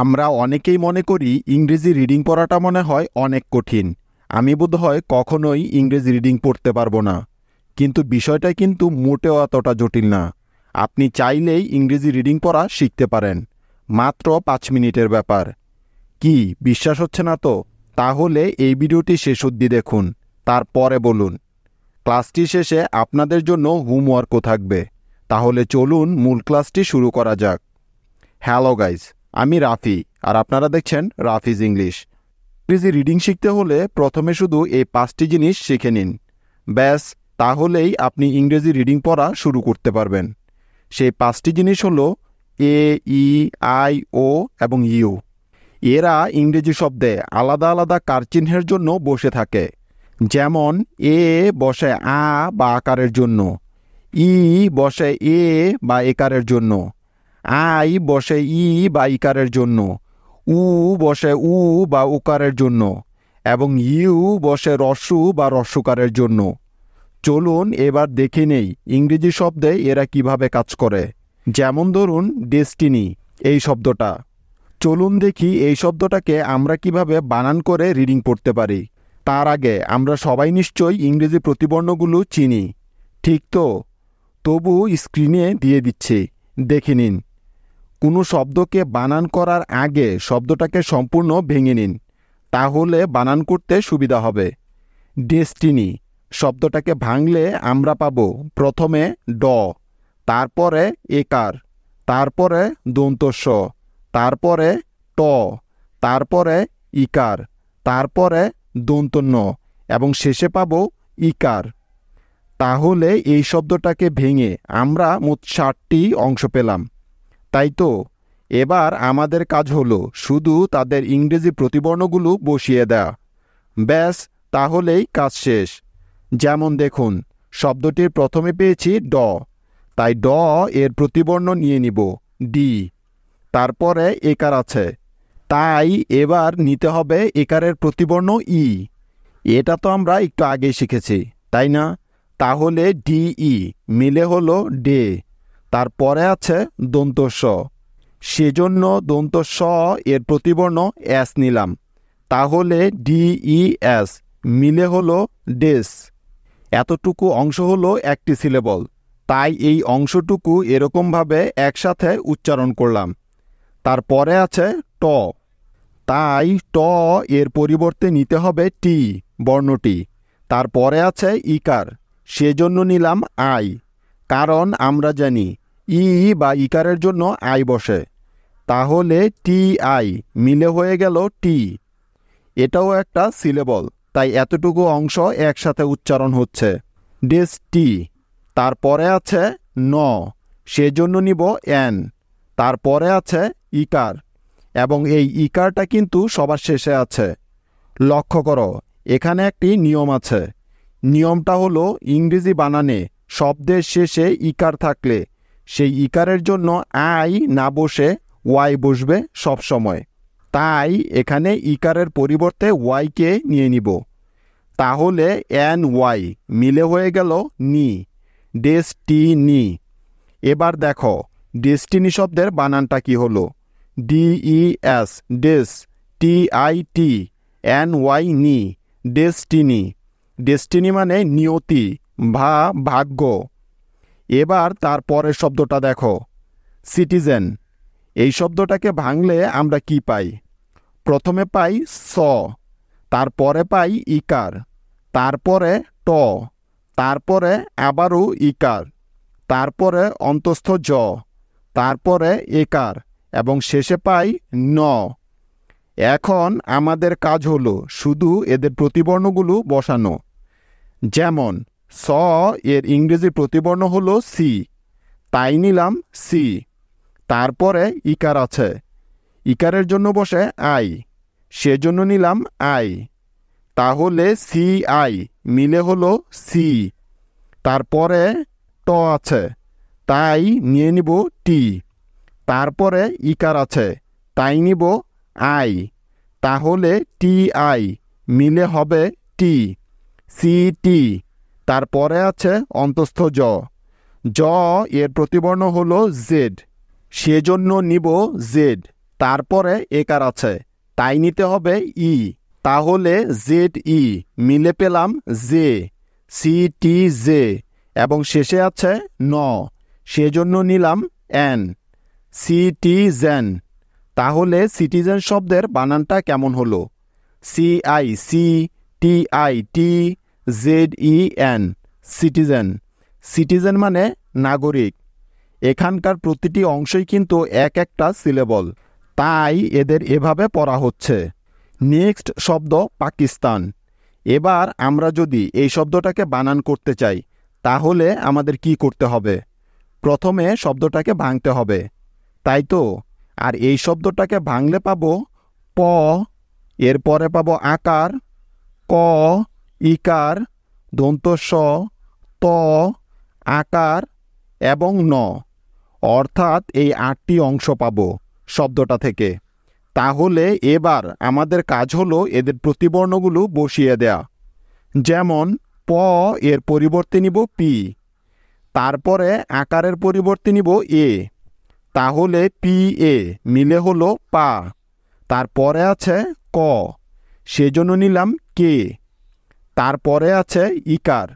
আমরা অনেকেই মনে করি ইংরেজি রিডিং পড়াটা মনে হয় অনেক কঠিন। আমি বোধহয় কখনোই ইংরেজি রিডিং পড়তে পারবো না। কিন্তু বিষয়টা কিন্তু মোটেও এতটা জটিল না। আপনি চাইলেই ইংরেজি রিডিং পড়া শিখতে পারেন। মাত্র ৫ মিনিটের ব্যাপার। কি বিশ্বাস হচ্ছে না তো? তাহলে এই ভিডিওটি শেষ অবধি দেখুন, তারপরে বলুন। ক্লাসটি শেষে আপনাদের জন্য হোমওয়ার্কও থাকবে। তাহলে চলুন মূল ক্লাসটি শুরু করা যাক। হ্যালো গাইজ, আমি রাফি, আর আপনারা দেখছেন রাফিজ ইংলিশ। ইংরেজি রিডিং শিখতে হলে প্রথমে শুধু এই ৫টি জিনিস শিখে নিন। ব্যাস, তাহলেই আপনি ইংরেজি রিডিং পড়া শুরু করতে পারবেন। সেই ৫টি জিনিস হলো এ, ই, আই, ও এবং ইউ। এরা ইংরেজি শব্দে আলাদা আলাদা কারচিহ্নের জন্য বসে থাকে। যেমন এ বসে আ বা আকারের জন্য, ই বসে এ বা একারের জন্য, আই বসে ই বা ইকারের জন্য, উ বসে উ বা উকারের জন্য এবং ইউ বসে রস্যু বা রস্যকারের জন্য। চলুন এবার দেখে নেই ইংরেজি শব্দে এরা কিভাবে কাজ করে। যেমন ধরুন ডেস্টিনি এই শব্দটা। চলুন দেখি এই শব্দটাকে আমরা কিভাবে বানান করে রিডিং পড়তে পারি। তার আগে আমরা সবাই নিশ্চয়ই ইংরেজি প্রতিবর্ণগুলো চিনি, ঠিক তো? তবু স্ক্রিনে দিয়ে দিচ্ছি, দেখে নিন। কোনো শব্দকে বানান করার আগে শব্দটাকে সম্পূর্ণ ভেঙে নিন, তাহলে বানান করতে সুবিধা হবে। ডেস্টিনি শব্দটাকে ভাঙলে আমরা পাব প্রথমে ড, তারপরে একার, তারপরে দন্তস্ব, তারপরে ট, তারপরে ইকার, তারপরে দন্তন্য এবং শেষে পাব ইকার। তাহলে এই শব্দটাকে ভেঙে আমরা মোট ৬০টি অংশ পেলাম, তাই তো? এবার আমাদের কাজ হলো শুধু তাদের ইংরেজি প্রতিবর্ণগুলো বসিয়ে দেয়া। ব্যাস, তাহলেই কাজ শেষ। যেমন দেখুন, শব্দটির প্রথমে পেয়েছি ড, তাই ড এর প্রতিবর্ণ নিয়ে নিব ডি। তারপরে একার আছে, তাই এবার নিতে হবে একারের প্রতিবর্ণ ই। এটা তো আমরা একটু আগেই শিখেছি, তাই না? তাহলে ডিই মিলে হলো ডে। তারপরে আছে দন্তস্ব, সেজন্য দন্তস্ব এর প্রতিবর্ণ এস নিলাম। তাহলে ডিই এস মিলে হলো ডেস। এতটুকু অংশ হলো একটি সিলেবল, তাই এই অংশটুকু এরকমভাবে একসাথে উচ্চারণ করলাম। তারপরে আছে ট, তাই ট এর পরিবর্তে নিতে হবে টি বর্ণটি। তারপরে আছে ইকার, সেজন্য নিলাম আই, কারণ আমরা জানি ই বা ইকারের জন্য আই বসে। তাহলে টি আই মিলে হয়ে গেল টি। এটাও একটা সিলেবল, তাই এতটুকু অংশ একসাথে উচ্চারণ হচ্ছে ডেসটি। তারপরে আছে ন, সেজন্য নিব এন। তারপরে আছে ইকার, এবং এই ইকারটা কিন্তু সবার শেষে আছে। লক্ষ্য করো, এখানে একটি নিয়ম আছে। নিয়মটা হলো ইংরেজি বানানে শব্দের শেষে ইকার থাকলে সেই ইকারের জন্য আই না বসে ওয়াই বসবে সব সময়। তাই এখানে ইকারের পরিবর্তে ওয়াইকে নিয়ে নিব। তাহলে এন ওয়াই মিলে হয়ে গেল নি, ডেস্টিনি। এবার দেখো ডেস্টিনি শব্দের বানানটা কি হলো। ডিইএস ডেস, টিআইটি, এন ওয়াই নি, ডেস্টিনি। ডেস্টিনি মানে নিয়তি বা ভাগ্য। এবার তার পরের শব্দটা দেখো, সিটিজেন। এই শব্দটাকে ভাঙলে আমরা কি পাই? প্রথমে পাই স, তারপরে পাই ইকার, তারপরে ট, তারপরে আবারও ইকার, তারপরে অন্তস্থ জ, তারপরে একার এবং শেষে পাই ন। এখন আমাদের কাজ হলো শুধু এদের প্রতিবর্ণগুলো বসানো। যেমন স এর ইংরেজি প্রতিবর্ণ হলো সি, তাই নিলাম সি। তারপরে ইকার আছে, ইকারের জন্য বসে আই, সেজন্য নিলাম আই। তাহলে সি আই মিলে হলো সি। তারপরে ট আছে, তাই নিয়ে নিব টি। তারপরে ইকার আছে, তাই নিব আই। তাহলে টি আই মিলে হবে টি, সি টি। তারপরে আছে অন্তস্থ জ, জ এর প্রতিবর্ণ হলো জেড, সেজন্য নিব জেড। তারপরে একার আছে, তাই নিতে হবে ই। তাহলে জেড ই মিলে পেলাম জে, সি টি জে, এবং শেষে আছে ন, সেজন্য নিলাম এন, সিটিজেন। তাহলে সিটিজেন শব্দের বানানটা কেমন হলো? C I C, T I T, Z E N, citizen. Citizen মানে নাগরিক। এখানকার প্রতিটি অংশই কিন্তু এক একটা সিলেবল, তাই এদের এভাবে পড়া হচ্ছে। নেক্সট শব্দ পাকিস্তান। এবার আমরা যদি এই শব্দটাকে বানান করতে চাই তাহলে আমাদের কি করতে হবে? প্রথমে শব্দটাকে ভাঙতে হবে, তাই তো? আর এই শব্দটাকে ভাঙলে পাবো প, এরপরে পাবো আকার, ক, ইকার, দন্ত স, ত, আকার এবং ন, অর্থাৎ এই 8টি অংশ পাবো শব্দটা থেকে। তাহলে এবার আমাদের কাজ হলো এদের প্রতিবর্ণগুলো বসিয়ে দেয়া। যেমন প এর পরিবর্তে নিব পি, তারপরে আকারের পরিবর্তে নিব এ, তাহলে পি এ মিলে হলো পা। তারপরে আছে ক, সেজন্য নিলাম কে। তারপরে আছে ইকার,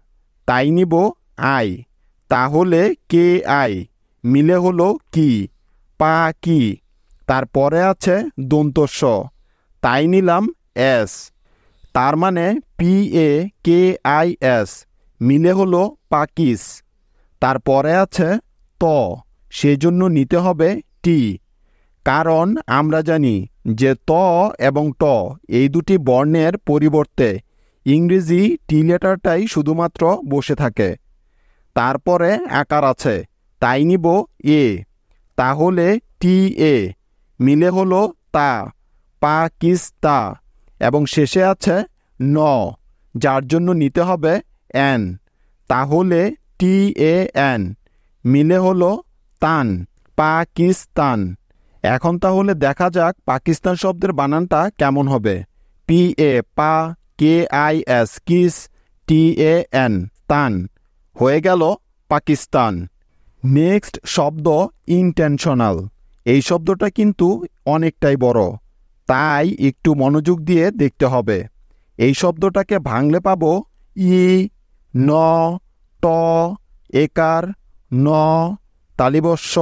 তাই নিব আই, তাহলে কে আই মিলে হলো কি, পা কি। তারপরে আছে দন্ত স, তাই নিলাম এস, তার মানে P A K I S মিলে হলো পাকিস। তারপরে আছে ত, সেজন্য নিতে হবে টি, কারণ আমরা জানি যে ত এবং ট এই দুটি বর্ণের পরিবর্তে ইংরেজি টি লেটারটাই শুধুমাত্র বসে থাকে। তারপরে আকার আছে, তাই নিব এ, তাহলে টি এ মিলে হলো তা, পাকিস্তা। এবং শেষে আছে ন, যার জন্য নিতে হবে এন, তাহলে টি এ এন মিলে হলো তান, পাকিস্তান। এখন তাহলে দেখা যাক পাকিস্তান শব্দের বানানটা কেমন হবে। পি এ পা, K I S kiss, T A N tan, হয়ে গেল পাকিস্তান। নেক্সট শব্দ ইনটেনশনাল। এই শব্দটা কিন্তু অনেকটাই বড়, তাই একটু মনোযোগ দিয়ে দেখতে হবে। এই শব্দটাকে ভাঙলে পাবো ই, ন, ট, একার, ন, তালিবস্য,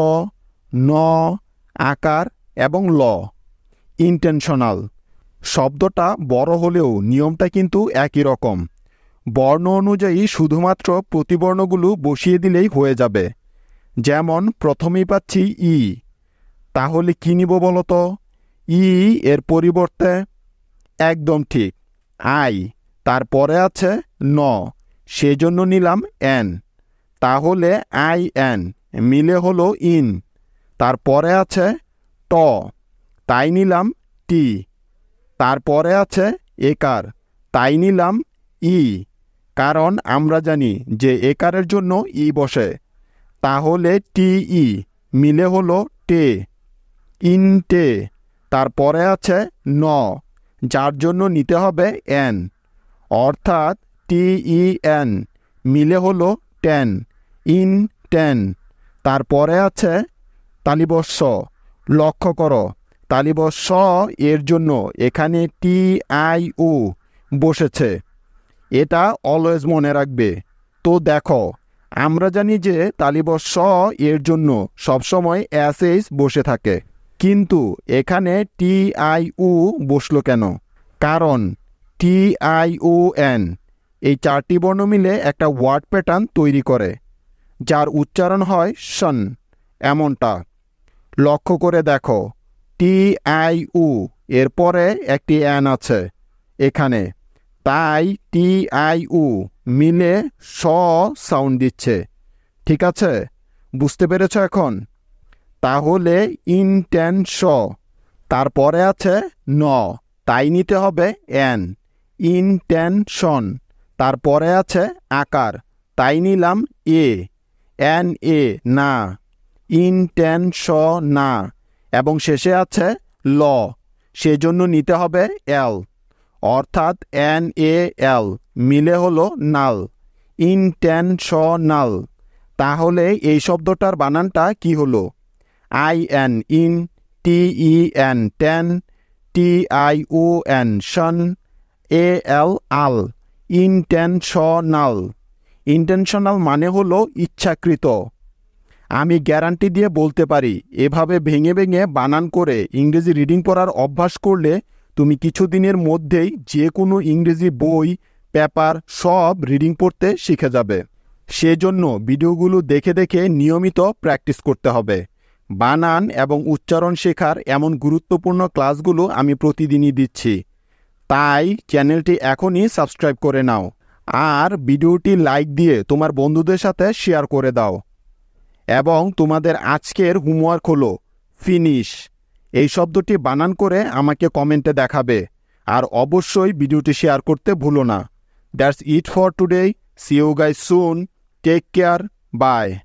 ন, আকার এবং ল। ইনটেনশনাল শব্দটা বড় হলেও নিয়মটা কিন্তু একই রকম। বর্ণ অনুযায়ী শুধুমাত্র প্রতিবর্ণগুলো বসিয়ে দিলেই হয়ে যাবে। যেমন প্রথমেই পাচ্ছি ই, তাহলে কি নিব বলতো? ই এর পরিবর্তে একদম ঠিক আই, তারপরে আছে ন, সেজন্য নিলাম এন, তাহলে আই এন মিলে হলো ইন। তারপরে আছে ট, তাই নিলাম টি। তারপরে আছে একার, তাই নিলাম ই, কারণ আমরা জানি যে একারের জন্য ই বসে, তাহলে টি ই মিলে হলো টে, ইনটে। তারপরে আছে ন, যার জন্য নিতে হবে এন, অর্থাৎ টি ই এন মিলে হলো টেন, ইন টেন। তারপরে আছে তালিবস্য। লক্ষ্য করো, তালিবস্য এর জন্য এখানে টি আই উ বসেছে, এটা অলওয়েজ মনে রাখবে। তো দেখো, আমরা জানি যে তালিবস্য এর জন্য সবসময় এস এইচ বসে থাকে, কিন্তু এখানে টি আই উ বসলো কেন? কারণ টি আই উ এন এই 4টি বর্ণ মিলে একটা ওয়ার্ড প্যাটার্ন তৈরি করে, যার উচ্চারণ হয় শন, এমনটা। লক্ষ্য করে দেখো, টি আই উ এরপরে একটি এন আছে এখানে, তাই টি আই উ মিলে স সাউন্ড দিচ্ছে। ঠিক আছে, বুঝতে পেরেছ এখন? তাহলে ইনটেনশ। তারপরে আছে ন, তাই নিতে হবে এন, ইনটেনশন। তারপরে আছে আকার, তাই নিলাম এ, এন এ না, ইনটেনশ না। এবং শেষে আছে ল, সেজন্য নিতে হবে এল, অর্থাৎ এন এ এল মিলে হলো নাল, ইনটেনশনাল। তাহলে এই শব্দটার বানানটা কি হলো? I N in, TEN, ten, TION, AL, intentional. Intentional মানে হলো ইচ্ছাকৃত। আমি গ্যারান্টি দিয়ে বলতে পারি, এভাবে ভেঙে ভেঙে বানান করে ইংরেজি রিডিং পড়ার অভ্যাস করলে তুমি কিছুদিনের মধ্যেই যে কোনো ইংরেজি বই, পেপার সব রিডিং পড়তে শিখে যাবে। সেজন্য ভিডিওগুলো দেখে দেখে নিয়মিত প্র্যাকটিস করতে হবে। বানান এবং উচ্চারণ শেখার এমন গুরুত্বপূর্ণ ক্লাসগুলো আমি প্রতিদিনই দিচ্ছি। তাই চ্যানেলটি এখনই সাবস্ক্রাইব করে নাও আর ভিডিওটি লাইক দিয়ে তোমার বন্ধুদের সাথে শেয়ার করে দাও। এবং তোমাদের আজকের হোমওয়ার্ক হলো ফিনিশ। এই শব্দটি বানান করে আমাকে কমেন্টে দেখাবে। আর অবশ্যই ভিডিওটি শেয়ার করতে ভুলো না। That's it for today. See you guys soon. Take care. By.